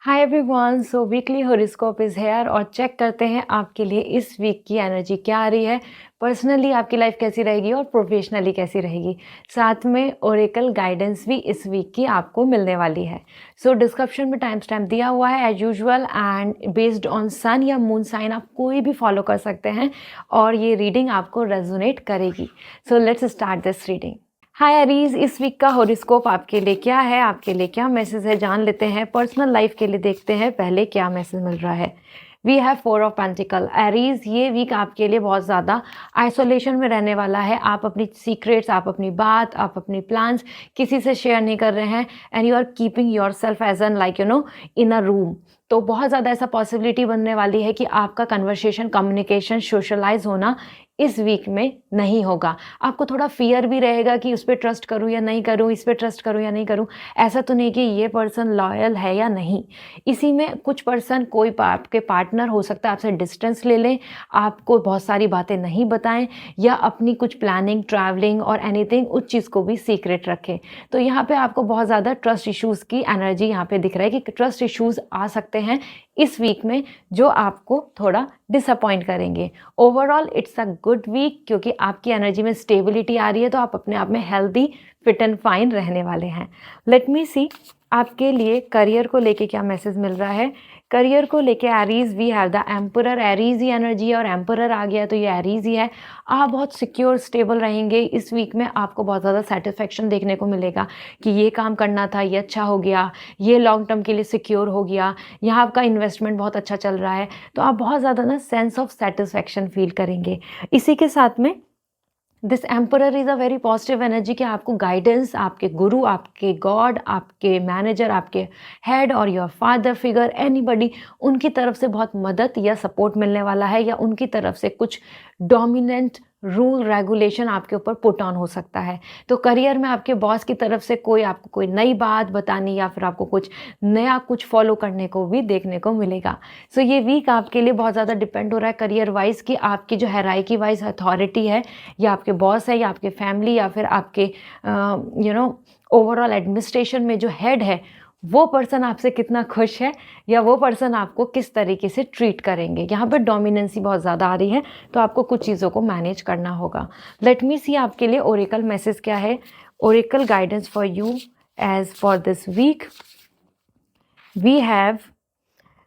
Hi everyone, so weekly horoscope is here और check करते हैं आपके लिए इस वीक की एनर्जी क्या आ रही है। पर्सनली आपकी लाइफ कैसी रहेगी और प्रोफेशनली कैसी रहेगी। साथ में ओरेकल गाइडेंस भी इस वीक की आपको मिलने वाली है। सो डिस्क्रिप्शन में टाइम स्टैम्प दिया हुआ है as usual and based on sun या मून साइन आप कोई भी फॉलो कर सकते हैं और ये रीडिंग आपको रेजोनेट करेगी। So let's start this reading. Hi Aries, इस वीक का हॉरोस्कोप आपके लिए क्या है, आपके लिए क्या मैसेज है, जान लेते हैं। पर्सनल लाइफ के लिए देखते हैं पहले क्या मैसेज मिल रहा है। We have 4 of pentacle. Aries, ये वीक आपके लिए बहुत ज़्यादा आइसोलेशन में रहने वाला है। आप अपनी सीक्रेट्स, आप अपनी बात, आप अपनी प्लान्स किसी से शेयर नहीं कर रहे हैं and you are keeping your self as an like in a room. तो बहुत ज़्यादा ऐसा पॉसिबिलिटी बनने वाली है कि आपका कन्वर्सेशन, कम्युनिकेशन, सोशलाइज होना इस वीक में नहीं होगा। आपको थोड़ा फियर भी रहेगा कि उस पर ट्रस्ट करूँ या नहीं करूँ, इस पर ट्रस्ट करूँ या नहीं करूँ। ऐसा तो नहीं कि ये पर्सन लॉयल है या नहीं। इसी में कुछ पर्सन, कोई आपके पार्टनर हो सकता है आपसे डिस्टेंस ले लें, आपको बहुत सारी बातें नहीं बताएं या अपनी कुछ प्लानिंग, ट्रैवलिंग और एनीथिंग उस चीज़ को भी सीक्रेट रखें। तो यहाँ पे आपको बहुत ज़्यादा ट्रस्ट इश्यूज़ की एनर्जी यहाँ पे दिख रहा है कि ट्रस्ट इश्यूज़ आ सकते हैं इस वीक में जो आपको थोड़ा डिसअपॉइंट करेंगे। Overall it's a good week क्योंकि आपकी एनर्जी में स्टेबिलिटी आ रही है, तो आप अपने आप में हेल्दी, फिट एंड फाइन रहने वाले हैं। लेट मी सी आपके लिए करियर को लेके क्या मैसेज मिल रहा है। करियर को लेके Aries, we have the emperor. Aries ही एनर्जी है और एम्परर आ गया तो ये एरीज ही है। आप बहुत सिक्योर, स्टेबल रहेंगे इस वीक में। आपको बहुत ज़्यादा सेटिस्फेक्शन देखने को मिलेगा कि ये काम करना था, ये अच्छा हो गया, ये लॉन्ग टर्म के लिए सिक्योर हो गया, यहाँ आपका इन्वेस्टमेंट बहुत अच्छा चल रहा है। तो आप बहुत ज़्यादा ना सेंस ऑफ सेटिस्फेक्शन फील करेंगे। इसी के साथ में this emperor is a very positive energy कि आपको गाइडेंस, आपके गुरु, आपके गॉड, आपके मैनेजर, आपके हेड और योर फादर फिगर, एनीबडी, उनकी तरफ से बहुत मदद या सपोर्ट मिलने वाला है या उनकी तरफ से कुछ डोमिनेंट रूल रेगुलेशन आपके ऊपर पुट ऑन हो सकता है। तो करियर में आपके बॉस की तरफ से कोई आपको कोई नई बात बतानी या फिर आपको कुछ नया कुछ फॉलो करने को भी देखने को मिलेगा। सो ये वीक आपके लिए बहुत ज़्यादा डिपेंड हो रहा है करियर वाइज कि आपकी जो हायरार्की वाइज अथॉरिटी है या आपके बॉस है या आपके फैमिली या फिर आपके ओवरऑल एडमिनिस्ट्रेशन में जो हेड है वो पर्सन आपसे कितना खुश है या वो पर्सन आपको किस तरीके से ट्रीट करेंगे। यहाँ पर डोमिनेंसी बहुत ज़्यादा आ रही है तो आपको कुछ चीज़ों को मैनेज करना होगा। लेट मी सी आपके लिए ओरेकल मैसेज क्या है। Oracle guidance for you as for this week we have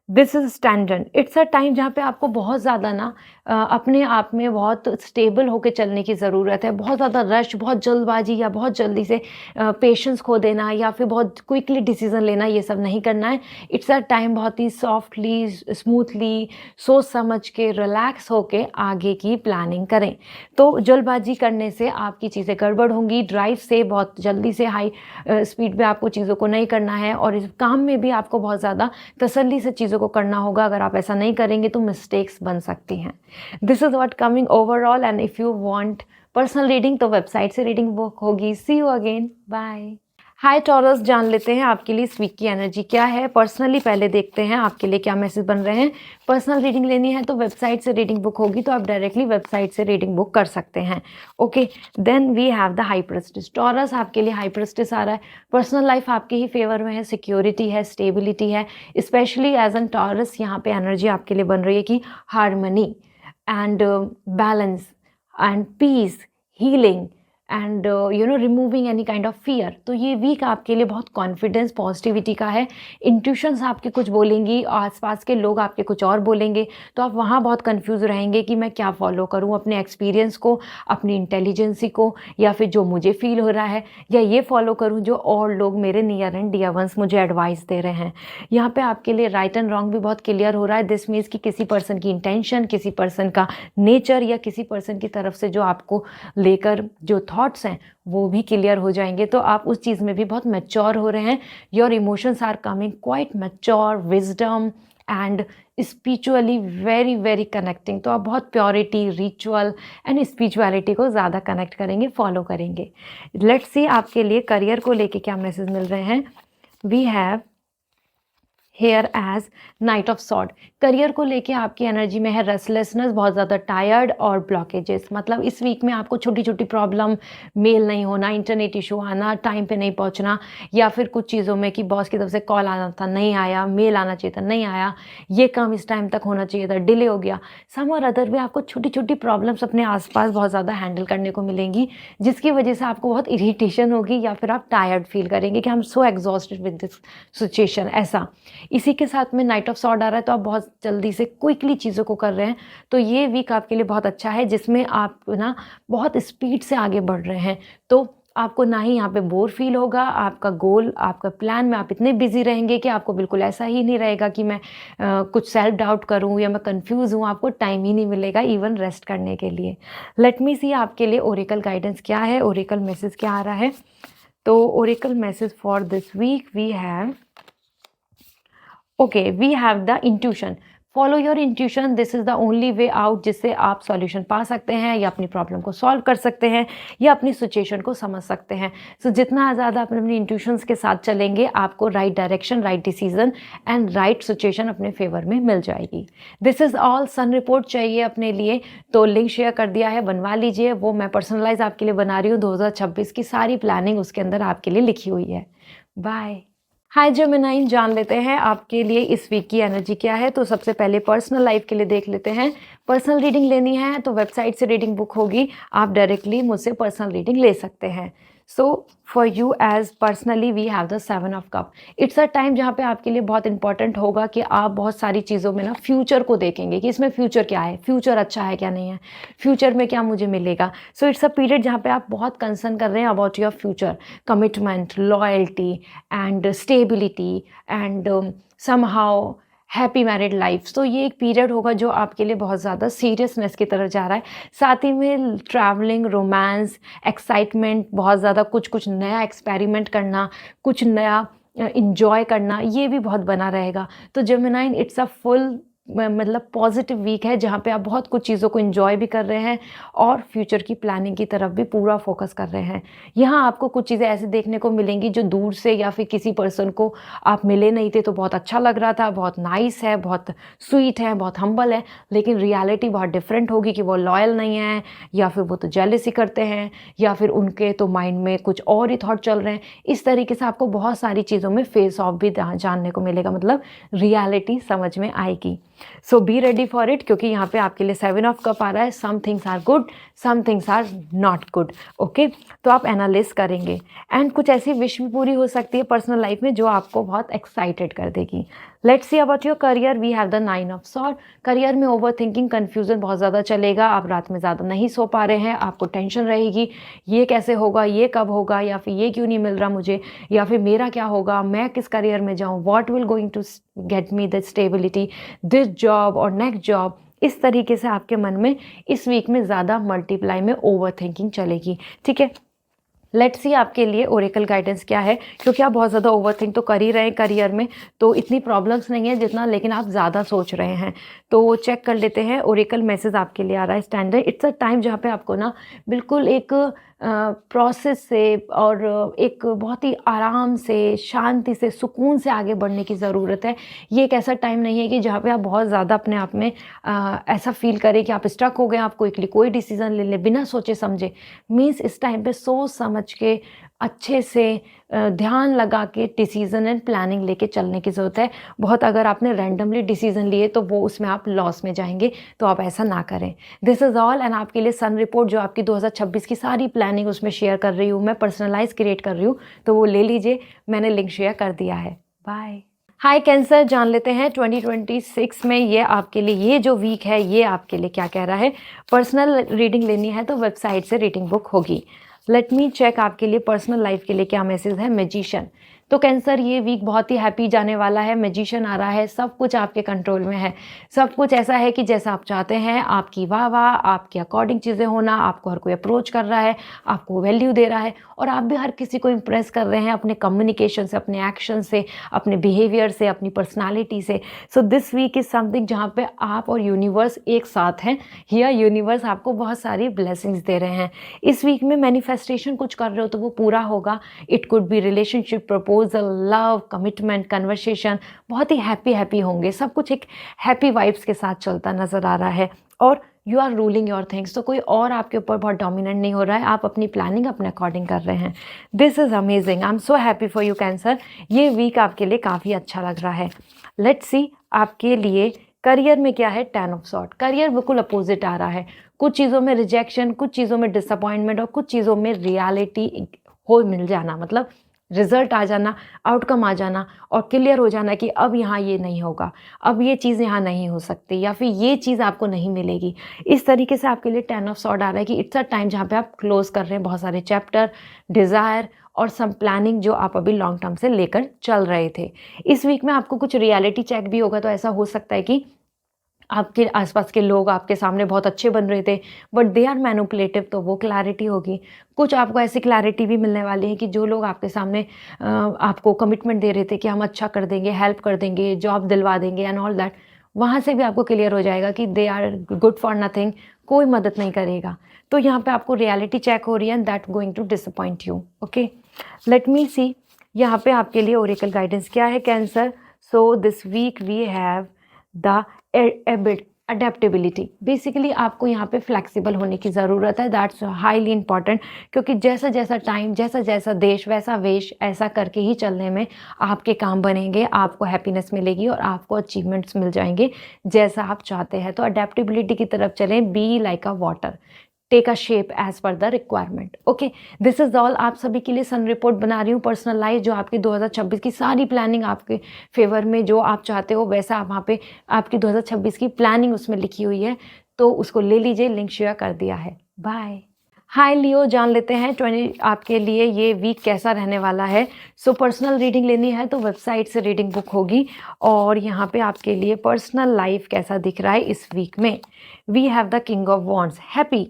this is standard. It's a time जहाँ पे आपको बहुत ज़्यादा ना अपने आप में बहुत स्टेबल होकर चलने की ज़रूरत है। बहुत ज़्यादा रश, बहुत जल्दबाजी या बहुत जल्दी से पेशेंस खो देना या फिर बहुत क्विकली डिसीजन लेना, ये सब नहीं करना है। इट्स अ टाइम बहुत ही सॉफ्टली, स्मूथली, सोच समझ के, रिलैक्स होके आगे की प्लानिंग करें। तो जल्दबाजी करने से आपकी चीज़ें गड़बड़ होंगी। ड्राइव से बहुत जल्दी से हाई स्पीड पे आपको चीज़ों को नहीं करना है और इस काम में भी आपको बहुत ज़्यादा तसल्ली से चीज़ों को करना होगा। अगर आप ऐसा नहीं करेंगे तो मिस्टेक्स बन सकती हैं। This is what coming overall and if you want personal reading तो वेबसाइट से रीडिंग बुक होगी। See you again, bye. Hi Taurus, जान लेते हैं आपके लिए इस वीक की एनर्जी क्या है। पर्सनली पहले देखते हैं आपके लिए क्या मैसेज बन रहे हैं। पर्सनल रीडिंग लेनी है तो वेबसाइट से रीडिंग बुक होगी, तो आप डायरेक्टली वेबसाइट से रीडिंग बुक कर सकते हैं। Okay, then we have the high prestige. Taurus, आपके लिए हाई प्रेस्टिज आ रहा है। पर्सनल लाइफ आपके ही फेवर में है, सिक्योरिटी है, स्टेबिलिटी है। स्पेशली एज एन टॉरस यहाँ पे एनर्जी आपके लिए बन रही है कि harmony and balance and peace, healing and removing any kind of fear. तो ये वीक आपके लिए बहुत कॉन्फिडेंस, पॉजिटिविटी का है। इंट्यूशंस आपके कुछ बोलेंगी, आसपास के लोग आपके कुछ और बोलेंगे, तो आप वहाँ बहुत कंफ्यूज रहेंगे कि मैं क्या फॉलो करूँ, अपने एक्सपीरियंस को, अपनी इंटेलिजेंसी को, या फिर जो मुझे फील हो रहा है, या ये फॉलो करूँ जो और लोग, मेरे नियर एंड डियर वंस, मुझे एडवाइस दे रहे हैं। यहाँ पे आपके लिए राइट एंड रॉन्ग भी बहुत क्लियर हो रहा है। दिस मीन्स कि किसी पर्सन की इंटेंशन, किसी पर्सन का नेचर या किसी पर्सन की तरफ से जो आपको लेकर जो थॉट्स हैं वो भी क्लियर हो जाएंगे। तो आप उस चीज़ में भी बहुत मैच्योर हो रहे हैं। Your emotions are coming quite mature, wisdom and spiritually very very connecting. तो आप बहुत प्योरिटी, रिचुअल एंड स्पिरिचुअलिटी को ज़्यादा कनेक्ट करेंगे, फॉलो करेंगे। लेट्स सी आपके लिए करियर को लेके क्या मैसेज मिल रहे हैं। We have here as knight of sword. Career को लेके आपकी एनर्जी में है रेस्टलेसनेस, बहुत ज़्यादा टायर्ड और ब्लॉकेजेस। मतलब इस वीक में आपको छोटी छोटी प्रॉब्लम, मेल नहीं होना, इंटरनेट इशू आना, टाइम पे नहीं पहुंचना, या फिर कुछ चीज़ों में कि बॉस की तरफ से कॉल आना था नहीं आया, मेल आना चाहिए था नहीं आया, ये काम इस टाइम तक होना चाहिए था डिले हो गया। सम और अदर भी आपको छोटी छोटी प्रॉब्लम्स अपने आसपास बहुत ज़्यादा हैंडल करने को मिलेंगी, जिसकी वजह से आपको बहुत इरिटेशन होगी या फिर आप टायर्ड फील करेंगे कि I am so exhausted with this situation. ऐसा इसी के साथ में नाइट ऑफ सॉर्ड आ रहा है, तो आप बहुत जल्दी से क्विकली चीज़ों को कर रहे हैं। तो ये वीक आपके लिए बहुत अच्छा है, जिसमें आप ना बहुत स्पीड से आगे बढ़ रहे हैं। तो आपको ना ही यहाँ पे बोर फील होगा, आपका गोल, आपका प्लान में आप इतने बिजी रहेंगे कि आपको बिल्कुल ऐसा ही नहीं रहेगा कि मैं कुछ सेल्फ डाउट करूँ या मैं कंफ्यूज हूँ। आपको टाइम ही नहीं मिलेगा इवन रेस्ट करने के लिए। लेट मी सी आपके लिए ओरेकल गाइडेंस क्या है, ओरेकल मैसेज क्या आ रहा है। तो oracle message for this week we have, okay, we have the intuition. Follow your intuition, this is the only way out, जिससे आप सॉल्यूशन पा सकते हैं या अपनी प्रॉब्लम को सॉल्व कर सकते हैं या अपनी सिचुएशन को समझ सकते हैं। सो जितना ज़्यादा आप अपनी इंट्यूशंस के साथ चलेंगे, आपको right direction, right decision and right situation अपने फेवर में मिल जाएगी। This is all. Sun report चाहिए अपने लिए तो लिंक शेयर कर दिया है, बनवा लीजिए। वो मैं पर्सनलाइज आपके लिए बना रही हूँ, 2026 की सारी प्लानिंग उसके अंदर आपके लिए लिखी हुई है। बाय। हाय जेमिनाइन, जान लेते हैं आपके लिए इस वीक की एनर्जी क्या है। तो सबसे पहले पर्सनल लाइफ के लिए देख लेते हैं। पर्सनल रीडिंग लेनी है तो वेबसाइट से रीडिंग बुक होगी, आप डायरेक्टली मुझसे पर्सनल रीडिंग ले सकते हैं। So for you as personally we have the 7 of cup. It's a time जहाँ पे आपके लिए बहुत इंपॉर्टेंट होगा कि आप बहुत सारी चीज़ों में ना फ्यूचर को देखेंगे कि इसमें फ्यूचर क्या है, फ्यूचर अच्छा है क्या नहीं है, फ्यूचर में क्या मुझे मिलेगा। सो इट्स अ पीरियड जहाँ पे आप बहुत कंसर्न कर रहे हैं about your future, commitment, loyalty and stability and somehow happy married life. तो ये एक पीरियड होगा जो आपके लिए बहुत ज़्यादा सीरियसनेस की तरफ जा रहा है। साथ ही में ट्रैवलिंग, रोमांस, एक्साइटमेंट, बहुत ज़्यादा कुछ कुछ नया एक्सपेरिमेंट करना, कुछ नया इंजॉय करना, ये भी बहुत बना रहेगा। तो जेमिनाइन, इट्स अ फुल मतलब पॉजिटिव वीक है, जहाँ पे आप बहुत कुछ चीज़ों को एंजॉय भी कर रहे हैं और फ्यूचर की प्लानिंग की तरफ भी पूरा फोकस कर रहे हैं। यहाँ आपको कुछ चीज़ें ऐसे देखने को मिलेंगी जो दूर से या फिर किसी पर्सन को आप मिले नहीं थे तो बहुत अच्छा लग रहा था, बहुत नाइस है, बहुत स्वीट है, बहुत हम्बल है, लेकिन रियलिटी बहुत डिफरेंट होगी कि वो लॉयल नहीं है, या फिर वो तो जेलसी करते हैं, या फिर उनके तो माइंड में कुछ और ही थॉट चल रहे हैं। इस तरीके से आपको बहुत सारी चीज़ों में फेस ऑफ भी जानने को मिलेगा, मतलब रियलिटी समझ में आएगी। सो बी रेडी फॉर इट, क्योंकि यहाँ पे आपके लिए 7 ऑफ कप आ रहा है। Some things are good, some things are not good. Okay, तो आप एनालिस करेंगे एंड कुछ ऐसी विश भी पूरी हो सकती है पर्सनल लाइफ में जो आपको बहुत एक्साइटेड कर देगी। Let's see about your career. We have the 9 of sword. Career में ओवर थिंकिंग, कन्फ्यूजन बहुत ज़्यादा चलेगा। आप रात में ज़्यादा नहीं सो पा रहे हैं, आपको टेंशन रहेगी, ये कैसे होगा, ये कब होगा, या फिर ये क्यों नहीं मिल रहा मुझे, या फिर मेरा क्या होगा, मैं किस करियर में जाऊँ, what will going to get me the stability, this job और नेक्स्ट जॉब। इस तरीके से आपके मन में इस वीक में ज़्यादा मल्टीप्लाई में ओवर थिंकिंग चलेगी। ठीक है, लेट्स सी आपके लिए ओरेकल गाइडेंस क्या है, क्योंकि आप बहुत ज़्यादा ओवरथिंक तो कर ही रहे हैं करियर में, तो इतनी प्रॉब्लम्स नहीं है जितना, लेकिन आप ज़्यादा सोच रहे हैं। तो चेक कर लेते हैं ओरेकल मैसेज आपके लिए आ रहा है स्टैंडर्ड। इट्स अ टाइम जहाँ पे आपको ना बिल्कुल एक प्रोसेस से और एक बहुत ही आराम से, शांति से, सुकून से आगे बढ़ने की ज़रूरत है। ये एक ऐसा टाइम नहीं है कि जहाँ पे आप बहुत ज़्यादा अपने आप में ऐसा फील करें कि आप स्टक हो गए, आप क्विकली कोई डिसीज़न ले लें बिना सोचे समझे। मीन्स इस टाइम पे सोच समझ के अच्छे से ध्यान लगा के डिसीज़न एंड प्लानिंग लेके चलने की ज़रूरत है। बहुत अगर आपने रैंडमली डिसीज़न लिए तो वो उसमें आप लॉस में जाएंगे, तो आप ऐसा ना करें। This is all. एंड आपके लिए सन रिपोर्ट जो आपकी 2026 की सारी प्लानिंग उसमें शेयर कर रही हूँ, मैं पर्सनलाइज क्रिएट कर रही हूँ, तो वो ले लीजिए, मैंने लिंक शेयर कर दिया है। बाय। हाय कैंसर, जान लेते हैं 2026 में ये आपके लिए, ये जो वीक है ये आपके लिए क्या कह रहा है। पर्सनल रीडिंग लेनी है तो वेबसाइट से रीडिंग बुक होगी। लेट मी चेक आपके लिए पर्सनल लाइफ के लिए क्या मैसेज है। मैजिशियन, तो कैंसर ये वीक बहुत ही हैप्पी जाने वाला है। मैजिशियन आ रहा है, सब कुछ आपके कंट्रोल में है, सब कुछ ऐसा है कि जैसा आप चाहते हैं, आपकी वाह वाह, आपके अकॉर्डिंग चीज़ें होना, आपको हर कोई अप्रोच कर रहा है, आपको वैल्यू दे रहा है, और आप भी हर किसी को इम्प्रेस कर रहे हैं अपने कम्युनिकेशन से, अपने एक्शन से, अपने बिहेवियर से, अपनी पर्सनालिटी से। So this week is something जहाँ पे आप और यूनिवर्स एक साथ हैं, या यूनिवर्स आपको बहुत सारी ब्लेसिंग्स दे रहे हैं। इस वीक में मैनिफेस्टेशन कुछ कर रहे हो तो वो पूरा होगा। It could be relationship propose proposal, love, commitment, conversation, बहुत ही हैप्पी होंगे। सब कुछ एक हैप्पी वाइब्स के साथ चलता नज़र आ रहा है। और you are ruling your things, तो कोई और आपके ऊपर बहुत डोमिनेंट नहीं हो रहा है, आप अपनी प्लानिंग अपने अकॉर्डिंग कर रहे हैं। This is amazing, I am so happy for you cancer. ये वीक आपके लिए काफ़ी अच्छा लग रहा है। लेट्स सी आपके लिए करियर में क्या है। 10 ऑफ सॉर्ड, करियर बिल्कुल अपोजिट आ रहा है। कुछ चीज़ों में रिजेक्शन, कुछ चीज़ों में डिसअपॉइंटमेंट और कुछ चीज़ों में रियलिटी हो मिल जाना, मतलब रिजल्ट आ जाना, आउटकम आ जाना और क्लियर हो जाना कि अब यहाँ ये नहीं होगा, अब ये चीज़ यहाँ नहीं हो सकती या फिर ये चीज़ आपको नहीं मिलेगी। इस तरीके से आपके लिए 10 ऑफ सॉर्ड आ रहा है कि इट्स अ टाइम जहाँ पे आप क्लोज कर रहे हैं बहुत सारे चैप्टर, डिज़ायर और सम प्लानिंग जो आप अभी लॉन्ग टर्म से लेकर चल रहे थे। इस वीक में आपको कुछ रियलिटी चेक भी होगा, तो ऐसा हो सकता है कि आपके आसपास के लोग आपके सामने बहुत अच्छे बन रहे थे बट दे आर मैनिपुलेटिव, तो वो क्लैरिटी होगी। कुछ आपको ऐसी क्लैरिटी भी मिलने वाली है कि जो लोग आपके सामने आपको कमिटमेंट दे रहे थे कि हम अच्छा कर देंगे, हेल्प कर देंगे, जॉब दिलवा देंगे एंड ऑल दैट, वहाँ से भी आपको क्लियर हो जाएगा कि they are good for nothing, कोई मदद नहीं करेगा। तो यहाँ पे आपको रियलिटी चेक हो रही है and that going to disappoint you. Okay, let me see यहाँ पे आपके लिए ओरेकल गाइडेंस क्या है Cancer. So this week we have the adaptability. Basically आपको यहाँ पे फ्लेक्सिबल होने की ज़रूरत है, दैट्स हाईली इंपॉर्टेंट, क्योंकि जैसा जैसा टाइम, जैसा जैसा देश वैसा वेश, ऐसा करके ही चलने में आपके काम बनेंगे, आपको हैप्पीनेस मिलेगी और आपको अचीवमेंट्स मिल जाएंगे जैसा आप चाहते हैं। तो अडेप्टेबिलिटी की तरफ चलें, be like a water, take a shape as per the requirement. Okay, this is all. आप सभी के लिए सन रिपोर्ट बना रही हूँ, पर्सनल लाइफ जो आपकी 2026 की सारी प्लानिंग आपके फेवर में, जो आप चाहते हो वैसा आप वहाँ पे आपकी 2026 की प्लानिंग उसमें लिखी हुई है, तो उसको ले लीजिए, लिंक शेयर कर दिया है। बाय। हाय लियो, जान लेते हैं 20 आपके लिए ये वीक कैसा रहने वाला है। सो पर्सनल रीडिंग लेनी है तो वेबसाइट से रीडिंग बुक होगी। और यहाँ पे आपके लिए पर्सनल लाइफ कैसा दिख रहा है इस वीक में। We have the king of wands, happy,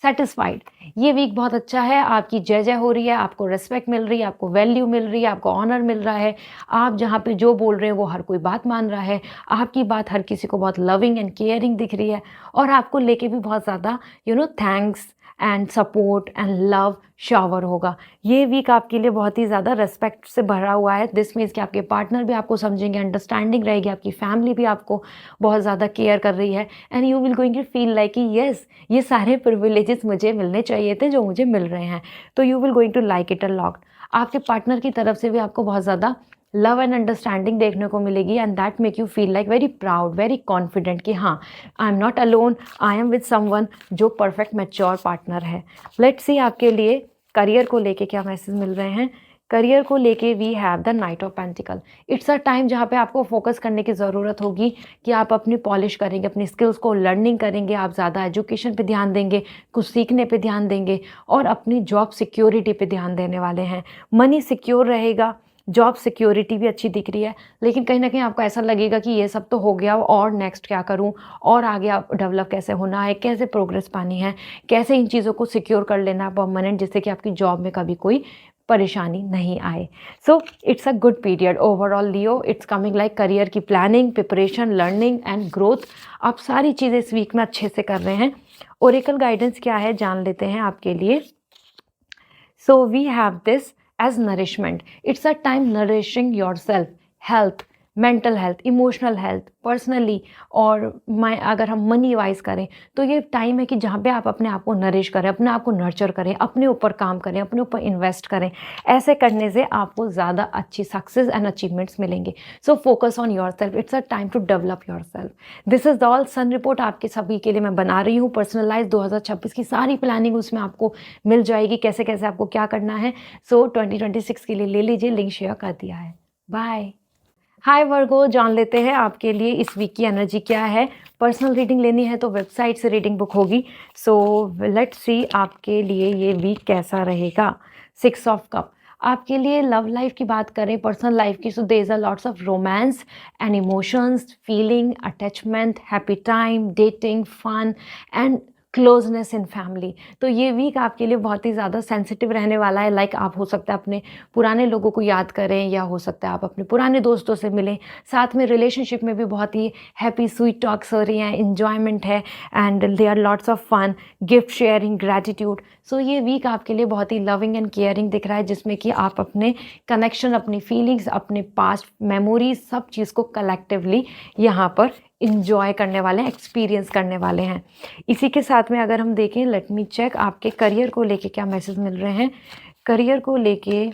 satisfied. ये वीक बहुत अच्छा है, आपकी जय जय हो रही है, आपको रिस्पेक्ट मिल रही है, आपको वैल्यू मिल रही है, आपको ऑनर मिल रहा है। आप जहाँ पे जो बोल रहे हैं वो हर कोई बात मान रहा है, आपकी बात हर किसी को बहुत लविंग एंड केयरिंग दिख रही है और आपको लेके भी बहुत ज़्यादा thanks and support and love shower होगा। ये वीक आपके लिए बहुत ही ज़्यादा रिस्पेक्ट से भरा हुआ है। दिस मीन्स कि आपके पार्टनर भी आपको समझेंगे, अंडरस्टैंडिंग रहेगी, आपकी फैमिली भी आपको बहुत ज़्यादा केयर कर रही है and you will going to feel like कि येस, ये सारे प्रिविलेजेस मुझे मिलने चाहिए थे जो मुझे मिल रहे हैं। तो you will going to like it a lot. आपके पार्टनर की तरफ से भी आपको बहुत ज़्यादा लव एंड अंडरस्टैंडिंग देखने को मिलेगी and that make you feel like very proud, very confident कि हाँ, I am not alone, I am with someone जो परफेक्ट मैच्योर पार्टनर है। लेट्स सी आपके लिए करियर को लेके क्या मैसेज मिल रहे हैं। करियर को लेके we have the knight of pentacle. It's a time जहाँ पे आपको फोकस करने की ज़रूरत होगी कि आप अपनी पॉलिश करेंगे, अपनी स्किल्स को लर्निंग करेंगे, आप ज़्यादा एजुकेशन पे ध्यान देंगे, कुछ सीखने पे ध्यान देंगे और अपनी जॉब सिक्योरिटी पे ध्यान देने वाले हैं। मनी सिक्योर रहेगा, जॉब सिक्योरिटी भी अच्छी दिख रही है, लेकिन कहीं ना कहीं आपको ऐसा लगेगा कि ये सब तो हो गया और नेक्स्ट क्या करूं, और आगे आप डेवलप कैसे होना है, कैसे प्रोग्रेस पानी है, कैसे इन चीज़ों को सिक्योर कर लेना परमानेंट, जिससे कि आपकी जॉब में कभी कोई परेशानी नहीं आए। So it's a good period overall Leo. It's coming like career की planning, preparation, learning and growth, आप सारी चीज़ें इस वीक में अच्छे से कर रहे हैं। ओरेकल गाइडेंस क्या है जान लेते हैं आपके लिए। So we have this as nourishment. It's a time nourishing yourself, health, mental health, emotional health, personally, और अगर हम मनी वाइज करें तो ये टाइम है कि जहाँ पे आप अपने आप को नरिश करें, अपने आप को नर्चर करें, अपने ऊपर काम करें, अपने ऊपर इन्वेस्ट करें। ऐसे करने से आपको ज़्यादा अच्छी सक्सेस एंड अचीवमेंट्स मिलेंगे। So focus on your self, it's a time to develop your self. This is all sun report आपके सभी के लिए मैं बना रही हूँ। पर्सनलाइज 2026 की सारी प्लानिंग उसमें आपको मिल जाएगी, कैसे कैसे आपको क्या करना है। सो 2026 के लिए ले लीजिए, लिंक शेयर कर दिया है। बाय। हाय वर्गो, जान लेते हैं आपके लिए इस वीक की एनर्जी क्या है। पर्सनल रीडिंग लेनी है तो वेबसाइट से रीडिंग बुक होगी। सो लेट्स सी आपके लिए ये वीक कैसा रहेगा। 6 ऑफ कप आपके लिए लव लाइफ की बात करें, पर्सनल लाइफ की, so there are lots of romance and emotions, feeling, attachment, happy time, dating, fun and closeness in family. तो ये वीक आपके लिए बहुत ही ज़्यादा सेंसिटिव रहने वाला है। लाइक आप हो सकता है अपने पुराने लोगों को याद करें, या हो सकता है आप अपने पुराने दोस्तों से मिलें। साथ में रिलेशनशिप में भी बहुत ही हैप्पी स्वीट टॉक्स हो रही हैं, इन्जॉयमेंट है, and there are lots of fun, gift sharing, gratitude. So ये वीक आपके लिए बहुत ही लविंग एंड केयरिंग दिख रहा है, जिसमें कि आप अपने कनेक्शन, अपनी फीलिंग्स, अपने पास्ट मेमोरीज, सब चीज़ को कलेक्टिवली यहाँ पर इंजॉय करने वाले हैं, एक्सपीरियंस करने वाले हैं। इसी के साथ में अगर हम देखें, लेट मी चेक आपके करियर को लेके क्या मैसेज मिल रहे हैं। करियर को लेके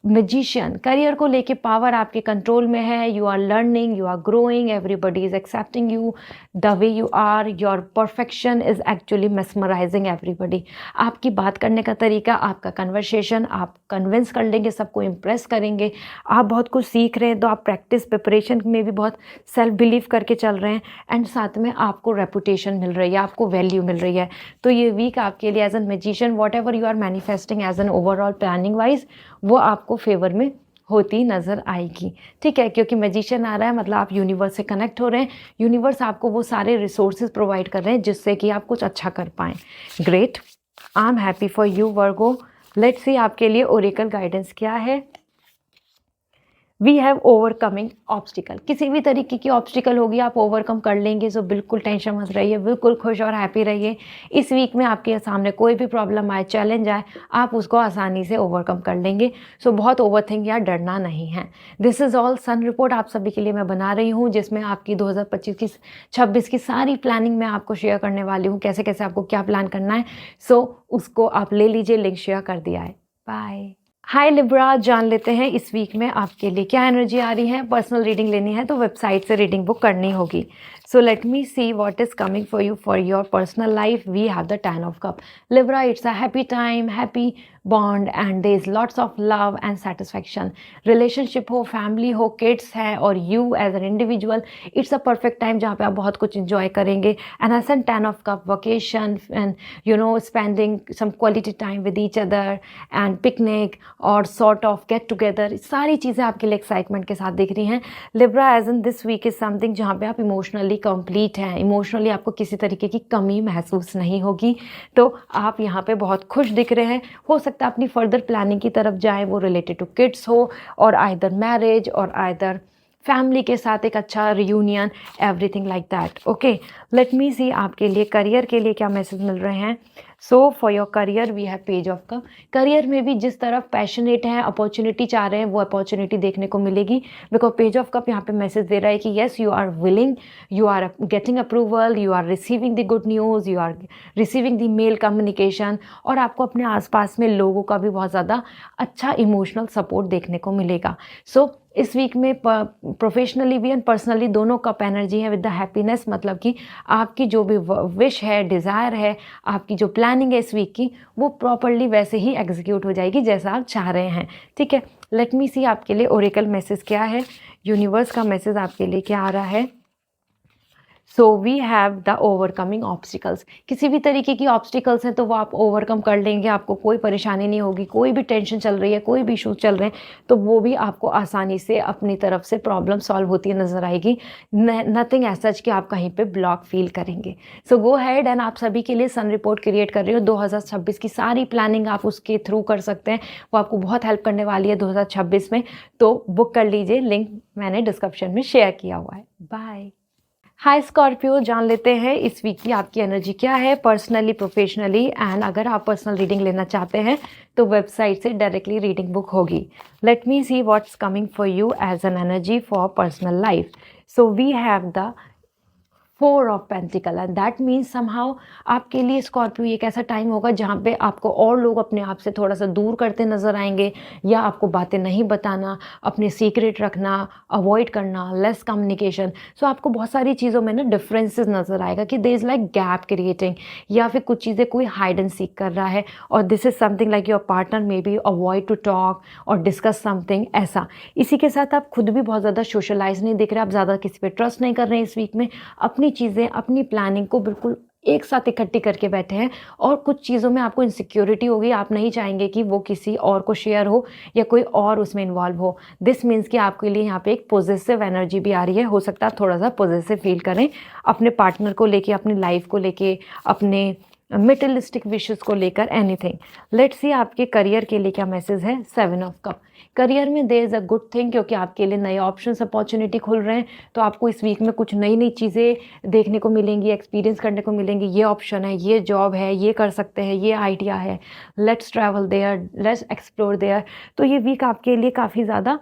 मैजिशियन, करियर को लेके पावर आपके कंट्रोल में है। You are learning, you are growing, everybody is accepting you the way you are. Your perfection is actually mesmerising everybody. आपकी बात करने का तरीका, आपका कन्वर्सेशन, आप कन्विंस कर लेंगे, सबको इम्प्रेस करेंगे। आप बहुत कुछ सीख रहे हैं, तो आप प्रैक्टिस प्रिपरेशन में भी बहुत सेल्फ बिलीव करके चल रहे हैं, एंड साथ में आपको रेपुटेशन मिल रही है, आपको वैल्यू मिल रही है। तो ये वीक आपके लिए as an magician, what ever you are manifesting as an overall planning wise, वो आपको फेवर में होती नज़र आएगी। ठीक है, क्योंकि मैजिशियन आ रहा है मतलब आप यूनिवर्स से कनेक्ट हो रहे हैं, यूनिवर्स आपको वो सारे रिसोर्सेज प्रोवाइड कर रहे हैं जिससे कि आप कुछ अच्छा कर पाएँ। Great, I am happy for you Virgo. Let's see आपके लिए ओरेकल गाइडेंस क्या है। We have overcoming obstacle. किसी भी तरीके की ऑब्स्टिकल होगी आप ओवरकम कर लेंगे, सो बिल्कुल टेंशन मत रहिए, बिल्कुल खुश और हैप्पी रहिए। इस वीक में आपके सामने कोई भी प्रॉब्लम आए, चैलेंज आए, आप उसको आसानी से ओवरकम कर लेंगे। सो बहुत ओवरथिंक या डरना नहीं है। This is all sun report आप सभी के लिए मैं बना रही हूँ, जिसमें आपकी 2025 की 26 की सारी प्लानिंग मैं आपको शेयर करने वाली हूँ, कैसे कैसे आपको क्या प्लान करना है। सो उसको आप ले लीजिए, लिंक शेयर कर दिया है। बाय। हाय लिब्रा, जान लेते हैं इस वीक में आपके लिए क्या एनर्जी आ रही है। पर्सनल रीडिंग लेनी है तो वेबसाइट से रीडिंग बुक करनी होगी। So let me see what is coming for you for your personal life. We have the 10 of cup. Libra, it's a happy time, happy bond, and there is lots of love and satisfaction. Relationship हो, family हो, kids है, और you as an individual, it's a perfect time जहाँ पे आप बहुत कुछ enjoy करेंगे। And as an 10 of cup, vacation and you no spending some quality time with each other, and picnic और सॉर्ट ऑफ गेट टुगेदर, सारी चीज़ें आपके लिए एक्साइटमेंट के साथ दिख रही हैं। Libra, as in this week is something जहाँ पे आप इमोशनली कंप्लीट हैं, इमोशनली आपको किसी तरीके की कमी महसूस नहीं होगी। तो आप यहाँ पे बहुत खुश दिख रहे हैं। हो सकता है अपनी फर्दर प्लानिंग की तरफ जाएं, वो रिलेटेड टू किड्स हो, और आइदर मैरिज, और आइदर फैमिली के साथ एक अच्छा reunion, everything like that. Okay, let me see आपके लिए करियर के लिए क्या मैसेज मिल रहे हैं। So for your career we have page of cup. Career में भी जिस तरफ पैशनेट हैं, अपॉर्चुनिटी चाह रहे हैं, वो अपॉर्चुनिटी देखने को मिलेगी। बिकॉज पेज ऑफ कप यहाँ पे मैसेज दे रहा है कि yes, you are willing, you are getting approval, you are receiving the good news, you are receiving the mail communication, और आपको अपने आसपास में लोगों का भी बहुत ज़्यादा अच्छा इमोशनल सपोर्ट देखने को मिलेगा। सो इस वीक में प्रोफेशनली भी एंड पर्सनली दोनों कप एनर्जी है विद द हैप्पीनेस। मतलब कि आपकी जो भी विश है, डिज़ायर है, आपकी जो प्लानिंग है इस वीक की, वो प्रॉपरली वैसे ही एग्जीक्यूट हो जाएगी जैसा आप चाह रहे हैं। ठीक है, लेट मी सी आपके लिए ओरेकल मैसेज क्या है, यूनिवर्स का मैसेज आपके लिए क्या आ रहा है। So we have the overcoming obstacles. किसी भी तरीके की ऑब्स्टिकल्स हैं तो वो आप ओवरकम कर लेंगे, आपको कोई परेशानी नहीं होगी। कोई भी टेंशन चल रही है, कोई भी इशूज़ चल रहे हैं, तो वो भी आपको आसानी से अपनी तरफ से प्रॉब्लम सॉल्व होती नज़र आएगी। नथिंग एज सच कि आप कहीं पे ब्लॉक फील करेंगे। सो गो हैड, एंड आप सभी के लिए सन रिपोर्ट क्रिएट कर रही हो। 2026 की सारी प्लानिंग आप उसके थ्रू कर सकते हैं, वो आपको बहुत हेल्प करने वाली है 2026 में। तो बुक कर लीजिए, लिंक मैंने डिस्क्रिप्शन में शेयर किया हुआ है। बाय। हाय स्कॉर्पियो, जान लेते हैं इस वीक की आपकी एनर्जी क्या है, पर्सनली, प्रोफेशनली। एंड अगर आप पर्सनल रीडिंग लेना चाहते हैं तो वेबसाइट से डायरेक्टली रीडिंग बुक होगी। Let me see what's coming for you as an energy for personal life. So we have the 4 of pentacle, and that means somehow आपके लिए स्कॉर्पियो एक ऐसा टाइम होगा जहाँ पे आपको और लोग अपने आप से थोड़ा सा दूर करते नज़र आएंगे, या आपको बातें नहीं बताना, अपने सीक्रेट रखना, अवॉइड करना, लेस कम्युनिकेशन। सो आपको बहुत सारी चीज़ों में ना डिफरेंसेस नज़र आएगा कि there is like gap creating, या फिर कुछ चीज़ें कोई हाइड एंड सीक कर रहा है, और this is something like your partner may be avoid to talk और डिस्कस समथिंग ऐसा। इसी के साथ आप खुद भी बहुत ज़्यादा सोशलाइज नहीं दिख रहे, आप ज़्यादा किसी पे ट्रस्ट नहीं कर रहे हैं इस वीक में। अपनी चीज़ें, अपनी प्लानिंग को बिल्कुल एक साथ इकट्ठी करके बैठे हैं और कुछ चीज़ों में आपको इनसिक्योरिटी होगी, आप नहीं चाहेंगे कि वो किसी और को शेयर हो या कोई और उसमें इन्वॉल्व हो। दिस मीन्स कि आपके लिए यहाँ पे एक पॉजिटिव एनर्जी भी आ रही है। हो सकता है आप थोड़ा सा पॉजिटिव फील करें अपने पार्टनर को लेके, अपनी लाइफ को लेके, अपने मेटेरियलिस्टिक विशेस को लेकर, एनीथिंग। लेट्स सी आपके करियर के लिए क्या मैसेज है। 7 ऑफ कप। करियर में there is a good thing, क्योंकि आपके लिए नए ऑप्शंस, अपॉर्चुनिटी खुल रहे हैं। तो आपको इस वीक में कुछ नई नई चीज़ें देखने को मिलेंगी, एक्सपीरियंस करने को मिलेंगी। ये ऑप्शन है, ये जॉब है, ये कर सकते हैं, ये आइडिया है, let's travel there, let's explore there. तो ये वीक आपके लिए काफ़ी ज़्यादा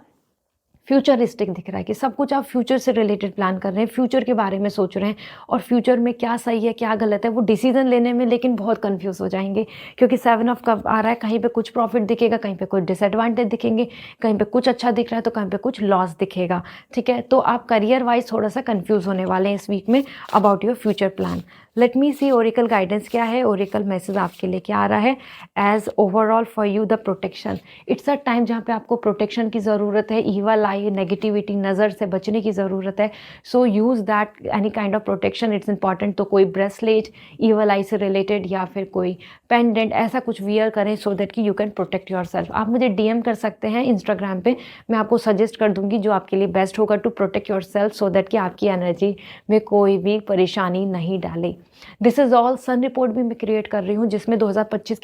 फ्यूचरिस्टिक दिख रहा है कि सब कुछ आप फ्यूचर से रिलेटेड प्लान कर रहे हैं, फ्यूचर के बारे में सोच रहे हैं और फ्यूचर में क्या सही है क्या गलत है वो डिसीजन लेने में लेकिन बहुत कंफ्यूज हो जाएंगे, क्योंकि 7 ऑफ कप आ रहा है। कहीं पे कुछ प्रॉफिट दिखेगा, कहीं पे कुछ डिसएडवांटेज दिखेंगे, कहीं पे कुछ अच्छा दिख रहा है तो कहीं पे कुछ लॉस दिखेगा। ठीक है, तो आप करियर वाइज थोड़ा सा कंफ्यूज होने वाले हैं इस वीक में about your future plan. Let me see oracle guidance क्या है, ओरिकल मैसेज आपके लिए क्या आ रहा है। As overall for you the protection, it's a time जहाँ पे आपको प्रोटेक्शन की ज़रूरत है, ईवल आई, नेगेटिविटी, नज़र से बचने की ज़रूरत है। So use that any kind of protection, it's important. तो कोई ब्रेसलेट ईवल आई से रिलेटेड या फिर कोई पेंडेंट ऐसा कुछ वियर करें सो दैट कि you can protect your self. आप मुझे DM कर सकते हैं इंस्टाग्राम पे, मैं आपको सजेस्ट कर दूंगी जो आपके लिए बेस्ट होगा to protect your self, so that कि आपकी एनर्जी में कोई भी परेशानी नहीं डाले। This is all sun report भी मैं क्रिएट कर रही हूँ जिसमें 2026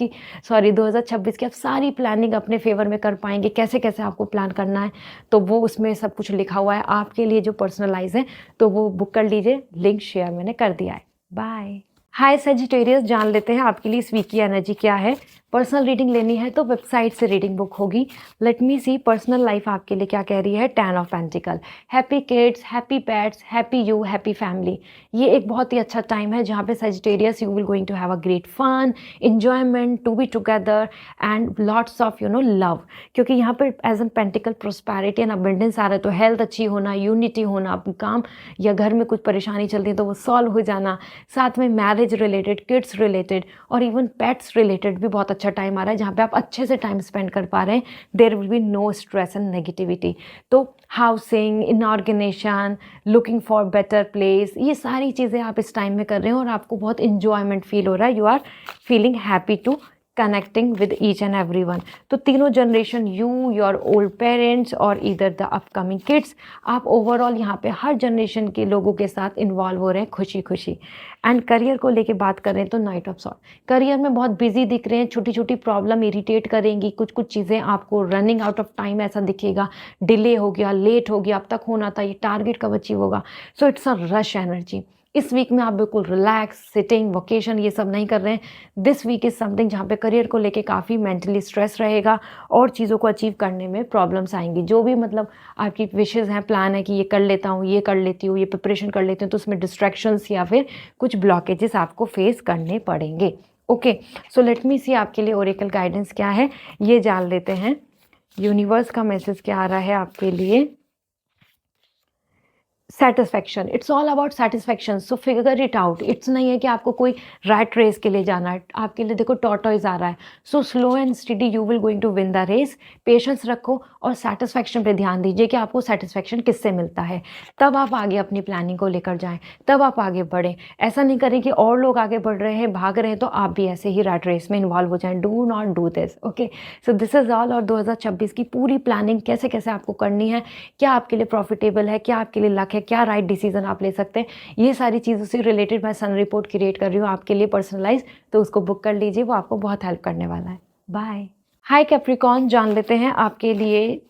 की आप सारी प्लानिंग अपने फेवर में कर पाएंगे, कैसे कैसे आपको प्लान करना है। तो वो उसमें सब कुछ लिखा हुआ है आपके लिए जो पर्सनलाइज है, तो वो बुक कर लीजिए, लिंक शेयर मैंने कर दिया है। बाय। हाय सेजिटेरियस, जान लेते हैं आपके लिए इस वीक की एनर्जी क्या है। पर्सनल रीडिंग लेनी है तो वेबसाइट से रीडिंग बुक होगी। Let me see personal life आपके लिए क्या कह रही है। 10 of pentacles. Happy kids, happy pets, happy you, happy family. ये एक बहुत ही अच्छा टाइम है जहाँ पे Sagittarius you will going to have a great fun, enjoyment, to be together and lots of love, क्योंकि यहाँ पर as an pentacle prosperity and abundance आ रहा है। तो हेल्थ अच्छी होना, यूनिटी होना, काम या घर में कुछ परेशानी चल रही है तो वो सॉल्व हो जाना, साथ में मैरिज रिलेटेड, किड्स रिलेटेड और इवन पेट्स रिलेटेड भी बहुत अच्छा टाइम आ रहा है जहाँ पे आप अच्छे से टाइम स्पेंड कर पा रहे हैं। There will be no stress and negativity. तो housing, in organisation, looking for better place, ये सारी चीज़ें आप इस टाइम में कर रहे हैं और आपको बहुत इंजॉयमेंट फील हो रहा है। You are feeling happy to connecting with each and every one. तो तीनों generation, you, your old parents और इधर द अपकमिंग किड्स, आप ओवरऑल यहाँ पे हर जनरेशन के लोगों के साथ इन्वॉल्व हो रहे हैं खुशी खुशी। एंड करियर को लेके बात करें तो नाइट ऑफ सॉर्ड, करियर में बहुत बिजी दिख रहे हैं, छोटी छोटी प्रॉब्लम इरिटेट करेंगी, कुछ कुछ चीज़ें आपको रनिंग आउट ऑफ टाइम ऐसा दिखेगा, डिले हो गया, लेट हो गया, अब तक होना था, ये टारगेट कब अचीव होगा। सो इट्स अ रश एनर्जी। इस वीक में आप बिल्कुल रिलैक्स, सिटिंग, वोकेशन ये सब नहीं कर रहे हैं। दिस वीक इज़ समथिंग जहाँ पे करियर को लेके काफ़ी मेंटली स्ट्रेस रहेगा और चीज़ों को अचीव करने में प्रॉब्लम्स आएंगी। जो भी मतलब आपकी विशेज़ हैं, प्लान है कि ये कर लेता हूँ, ये कर लेती हूँ, ये प्रिपरेशन कर लेती हूँ, तो उसमें डिस्ट्रैक्शंस या फिर कुछ ब्लॉकेजेस आपको फेस करने पड़ेंगे। ओके, सो लेट मी सी आपके लिए ओरेकल गाइडेंस क्या है, ये जान लेते हैं। यूनिवर्स का मैसेज क्या आ रहा है आपके लिए। Satisfaction, it's all about satisfaction, so figure it out. It's नहीं है कि आपको कोई रैट रेस के लिए जाना है, आपके लिए देखो टॉर्टोइज आ रहा है। So slow and steady you will going to win the race. Patience रखो और सेटिस्फैक्शन पे ध्यान दीजिए कि आपको सेटिस्फैक्शन किससे मिलता है, तब आप आगे अपनी प्लानिंग को लेकर जाएं, तब आप आगे बढ़ें। ऐसा नहीं करें कि और लोग आगे बढ़ रहे हैं, भाग रहे हैं, तो आप भी ऐसे ही रैट रेस में इन्वॉल्व हो जाएं। Do not do this. Okay, so this is all. और 2026 की पूरी प्लानिंग कैसे कैसे आपको करनी है, क्या आपके लिए प्रॉफिटेबल है, क्या आपके लिए लक है, क्या राइट डिसीजन आप ले सकते हैं, ये सारी चीज़ों से रिलेटेड मैं सन रिपोर्ट क्रिएट कर रही हूँ आपके लिए पर्सनलाइज। तो उसको बुक कर लीजिए, वो आपको बहुत हेल्प करने वाला है। बाय। हाय कैप्रिकॉर्न, जान लेते हैं आपके लिए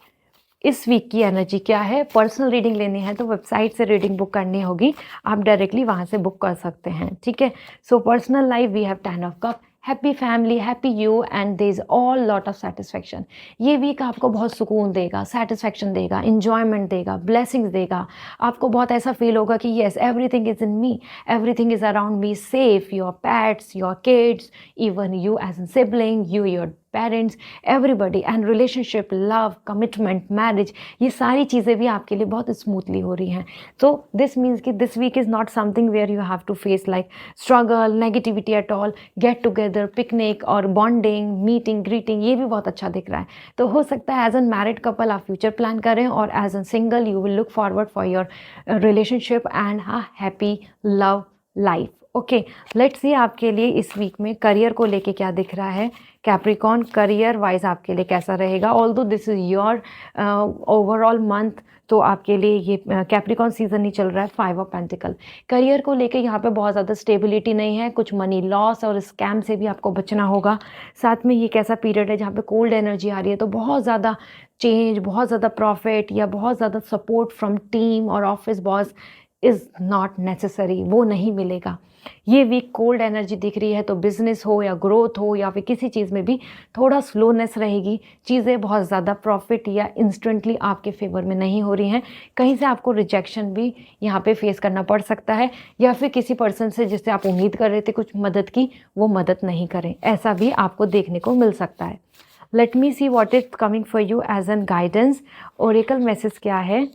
इस वीक की एनर्जी क्या है। पर्सनल रीडिंग लेनी है तो वेबसाइट से रीडिंग बुक करनी होगी, आप डायरेक्टली वहाँ से बुक कर सकते हैं। ठीक है, so personal life we have 10 of cup, happy family, happy you and there is all lot of satisfaction. ये वीक आपको बहुत सुकून देगा, सेटिस्फैक्शन देगा, इंजॉयमेंट देगा, ब्लेसिंग्स देगा। आपको बहुत ऐसा फील होगा कि yes everything is in me, everything is around me safe, your pets, your kids, even you as an sibling, you your parents, everybody and relationship, love, commitment, marriage, ये सारी चीज़ें भी आपके लिए बहुत स्मूथली हो रही हैं। तो दिस मीन्स कि this week is not something where you have to face like struggle, negativity at all. Get together, picnic और बॉन्डिंग, मीटिंग, ग्रीटिंग, ये भी बहुत अच्छा दिख रहा है। तो हो सकता है एज एन मैरिड कपल आप फ्यूचर प्लान करें और as an single you will look forward for your relationship and happy love life. Okay, let's see आपके लिए इस वीक में करियर को लेके क्या दिख रहा है। कैप्रिकॉर्न, करियर वाइज आपके लिए कैसा रहेगा। Although this is your overall month, तो आपके लिए ये कैप्रिकॉर्न सीजन ही चल रहा है। 5 ऑफ पेंटिकल, करियर को लेके यहाँ पे बहुत ज़्यादा स्टेबिलिटी नहीं है, कुछ मनी लॉस और स्कैम से भी आपको बचना होगा। साथ में ये कैसा पीरियड है जहाँ पे कोल्ड एनर्जी आ रही है, तो बहुत ज़्यादा चेंज, बहुत ज़्यादा प्रॉफिट या बहुत ज़्यादा सपोर्ट फ्रॉम टीम और office boss is not necessary, वो नहीं मिलेगा। ये वीक कोल्ड एनर्जी दिख रही है, तो बिजनेस हो या ग्रोथ हो या फिर किसी चीज़ में भी थोड़ा स्लोनेस रहेगी। चीज़ें बहुत ज़्यादा प्रॉफिट या इंस्टेंटली आपके फेवर में नहीं हो रही हैं। कहीं से आपको रिजेक्शन भी यहाँ पे फेस करना पड़ सकता है, या फिर किसी पर्सन से जिससे आप उम्मीद कर रहे थे कुछ मदद की, वो मदद नहीं करें, ऐसा भी आपको देखने को मिल सकता है। Let me see what is coming for you as an guidance. Oracle message क्या है।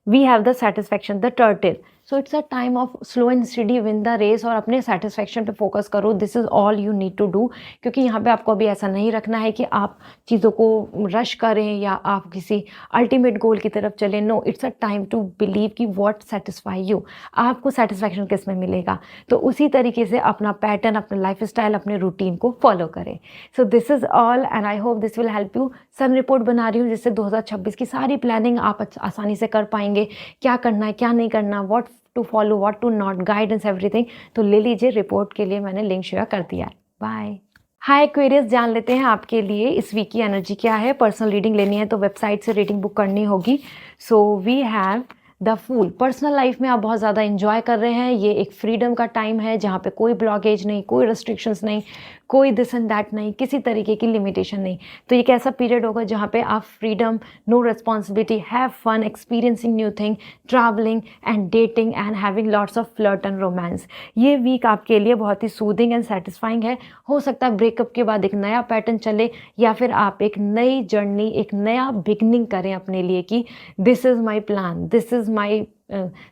We have the satisfaction, the turtle. So it's a time of slow and steady win the race, और अपने सेटिस्फैक्शन पे focus करो। This is all you need to do, क्योंकि यहाँ पे आपको अभी ऐसा नहीं रखना है कि आप चीज़ों को रश करें या आप किसी अल्टीमेट गोल की तरफ चलें। No, it's a time to believe कि व्हाट सेटिस्फाई यू, आपको सेटिस्फैक्शन किस में मिलेगा, तो उसी तरीके से अपना पैटर्न, अपना लाइफ स्टाइल, अपने रूटीन को फॉलो करें। So this is all and I hope this will help you. Sun report बना रही हूँ जिससे 2026 की सारी प्लानिंग आप आसानी से कर पाएंगे, क्या करना है क्या नहीं करना, what to follow what to not, guidance everything. तो ले लीजिए, रिपोर्ट के लिए मैंने लिंक शेयर कर दिया है। बाय। हाय एक्वेरियस, जान लेते हैं आपके लिए इस वीक की एनर्जी क्या है। पर्सनल रीडिंग लेनी है तो वेबसाइट से रीडिंग बुक करनी होगी। So we have the fool. Personal life में आप बहुत ज़्यादा इंजॉय कर रहे हैं, ये एक फ्रीडम का टाइम है जहाँ पे कोई ब्लॉकेज नहीं, कोई रिस्ट्रिक्शंस नहीं, कोई दिस एंड दैट नहीं, किसी तरीके की लिमिटेशन नहीं। तो ये कैसा पीरियड होगा जहाँ पे आप freedom, no responsibility, have fun, experiencing new thing, travelling and dating and having lots of flirt and romance. ये वीक आपके लिए बहुत ही सूदिंग एंड सेटिस्फाइंग है। हो सकता है ब्रेकअप के बाद एक नया पैटर्न चले, या फिर आप एक नई जर्नी, एक नया बिगनिंग करें अपने लिए कि this is my plan, this is my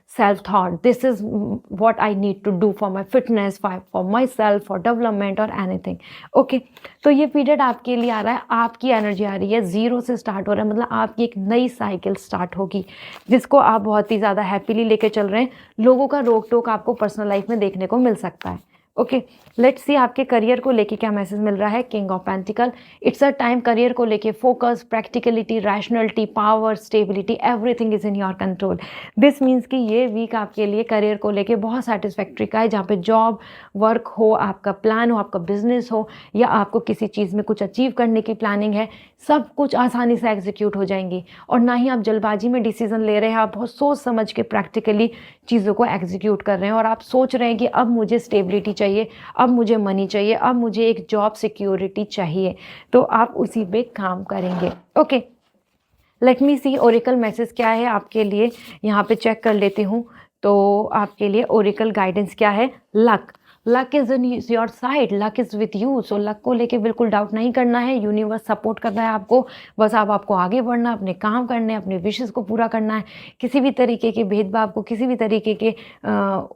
self thought, this is what I need to do for my fitness, for myself, for development or anything. Okay, तो ये पीरियड आपके लिए आ रहा है, आपकी एनर्जी आ रही है, ज़ीरो से स्टार्ट हो रहा है, मतलब आपकी एक नई साइकिल स्टार्ट होगी जिसको आप बहुत ही ज़्यादा हैप्पीली लेके चल रहे हैं। लोगों का रोक टोक आपको पर्सनल लाइफ में देखने को मिल सकता है। ओके, लेट्स सी आपके करियर को लेके क्या मैसेज मिल रहा है। King of pentacle, it's a time career को लेके focus, practicality, rationality, power, stability, everything is in your control. This means कि ये वीक आपके लिए करियर को लेके बहुत सेटिस्फैक्ट्री का है, जहाँ पे जॉब, वर्क हो, आपका प्लान हो, आपका बिजनेस हो, या आपको किसी चीज़ में कुछ अचीव करने की प्लानिंग है, सब कुछ आसानी से एग्जीक्यूट हो जाएंगी। और ना ही आप जल्दबाजी में डिसीजन ले रहे हैं, आप बहुत सोच समझ के प्रैक्टिकली चीज़ों को एग्जीक्यूट कर रहे हैं, और आप सोच रहे हैं कि अब मुझे स्टेबिलिटी चाहिए, अब मुझे मनी चाहिए, अब मुझे एक जॉब सिक्योरिटी चाहिए, तो आप उसी पे काम करेंगे। ओके, लेट मी सी ओरेकल मैसेज क्या है आपके लिए, यहाँ पे चेक कर लेती हूँ। तो आपके लिए ओरेकल गाइडेंस क्या है। Luck, luck is in your side, luck is with you. So luck को लेके बिल्कुल डाउट नहीं करना है, यूनिवर्स सपोर्ट कर रहा है आपको। बस आपको आगे बढ़ना, अपने काम करने, अपने विशेस को पूरा करना है। किसी भी तरीके के भेदभाव को, किसी भी तरीके के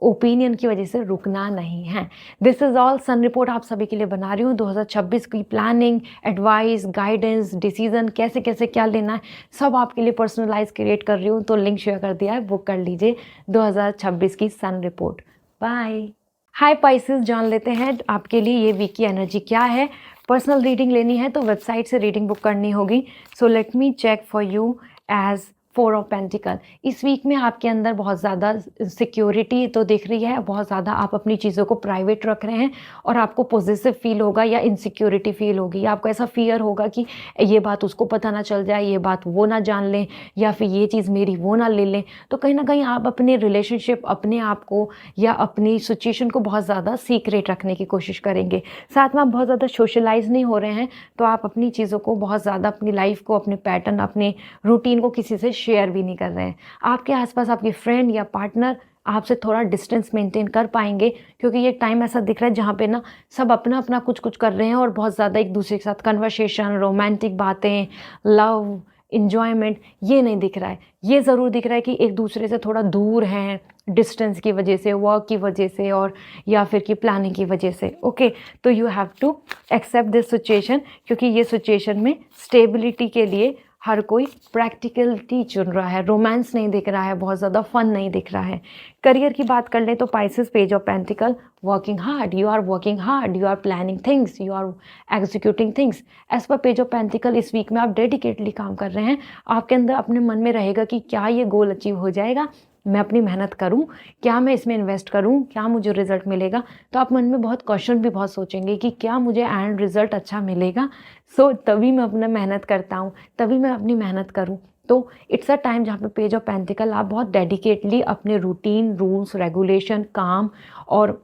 ओपिनियन की वजह से रुकना नहीं है। This is all sun report आप सभी के लिए बना रही हूँ। 2026 की प्लानिंग, एडवाइस, गाइडेंस, डिसीजन, कैसे कैसे क्या लेना है, सब आपके लिए पर्सनलाइज क्रिएट कर रही हूँ। तो लिंक शेयर कर दिया है, बुक कर लीजिए 2026 की सन रिपोर्ट। बाय। हाय पाइसेस, जान लेते हैं आपके लिए ये वीक की एनर्जी क्या है। पर्सनल रीडिंग लेनी है तो वेबसाइट से रीडिंग बुक करनी होगी। So let me check for you as 4 of pentacle. इस वीक में आपके अंदर बहुत ज़्यादा सिक्योरिटी तो दिख रही है, बहुत ज़्यादा आप अपनी चीज़ों को प्राइवेट रख रहे हैं, और आपको पॉजिटिव फील होगा या इनसिक्योरिटी फील होगी। आपको ऐसा फियर होगा कि ये बात उसको पता ना चल जाए, ये बात वो ना जान लें, या फिर ये चीज़ मेरी वो ना ले लें। तो कहीं ना कहीं आप अपने रिलेशनशिप, अपने आप को या अपनी सिचुएशन को बहुत ज़्यादा सीक्रेट रखने की कोशिश करेंगे। साथ में आप बहुत ज़्यादा सोशलाइज नहीं हो रहे हैं, तो आप अपनी चीज़ों को बहुत ज़्यादा, अपनी लाइफ को, अपने पैटर्न, अपने रूटीन को किसी से शेयर भी नहीं कर रहे हैं। आपके आसपास आपके फ्रेंड या पार्टनर आपसे थोड़ा डिस्टेंस मेंटेन कर पाएंगे, क्योंकि ये टाइम ऐसा दिख रहा है जहाँ पे ना सब अपना अपना कुछ कुछ कर रहे हैं, और बहुत ज़्यादा एक दूसरे के साथ कन्वर्सेशन, रोमांटिक बातें, लव, इंजॉयमेंट, ये नहीं दिख रहा है। ये ज़रूर दिख रहा है कि एक दूसरे से थोड़ा दूर हैं, डिस्टेंस की वजह से, वर्क की वजह से, और या फिर की प्लानिंग की वजह से। ओके, तो you have to accept this situation, क्योंकि ये सिचुएशन में स्टेबिलिटी के लिए हर कोई प्रैक्टिकलिटी चुन रहा है, रोमांस नहीं दिख रहा है, बहुत ज़्यादा फन नहीं दिख रहा है। करियर की बात कर ले तो pieces, page of pentacle, working hard, you are working hard, you are planning things, you are executing things. As पर पेज ऑफ पेंटिकल इस वीक में आप डेडिकेटली काम कर रहे हैं। आपके अंदर अपने मन में रहेगा कि क्या ये गोल अचीव हो जाएगा, मैं अपनी मेहनत करूं, क्या मैं इसमें इन्वेस्ट करूं, क्या मुझे रिजल्ट मिलेगा। तो आप मन में बहुत क्वेश्चन भी बहुत सोचेंगे कि क्या मुझे एंड रिजल्ट अच्छा मिलेगा। तभी मैं अपना मेहनत करता हूँ, तभी मैं अपनी मेहनत करूँ। तो इट्स अ टाइम जहाँ पे पेज ऑफ पेंटिकल आप बहुत डेडिकेटली अपने रूटीन, रूल्स, रेगुलेशन, काम और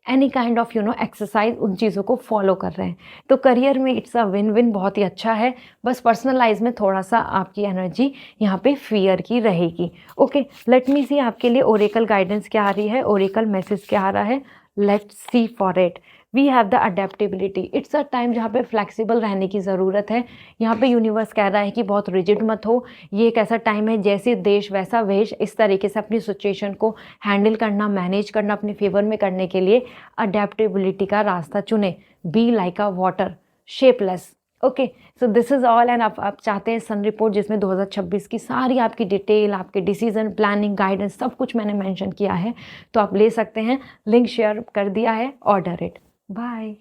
एनी काइंड ऑफ एक्सरसाइज, उन चीज़ों को फॉलो कर रहे हैं। तो करियर में इट्स अ विन विन, बहुत ही अच्छा है। बस पर्सनल लाइफ में थोड़ा सा आपकी एनर्जी यहाँ पे फियर की रहेगी। ओके, लेट मी सी आपके लिए ओरेकल गाइडेंस क्या आ रही है, ओरेकल मैसेज क्या आ रहा है। Let's see for it. We have the adaptability. It's a time जहाँ पे फ्लेक्सिबल रहने की ज़रूरत है। यहाँ पे यूनिवर्स कह रहा है कि बहुत रिजिड मत हो। ये एक ऐसा टाइम है जैसे देश वैसा वेश, इस तरीके से अपनी सिचुएशन को हैंडल करना, मैनेज करना, अपने फेवर में करने के लिए अडेप्टेबिलिटी का रास्ता चुने। B like a water, shapeless. Okay, so this is all. And आप चाहते हैं सन रिपोर्ट जिसमें 2026 की सारी आपकी डिटेल, आपके डिसीजन, प्लानिंग, गाइडेंस, सब कुछ मैंने मेंशन किया है, तो आप ले सकते हैं। लिंक शेयर कर दिया है, ऑर्डर इट। बाय।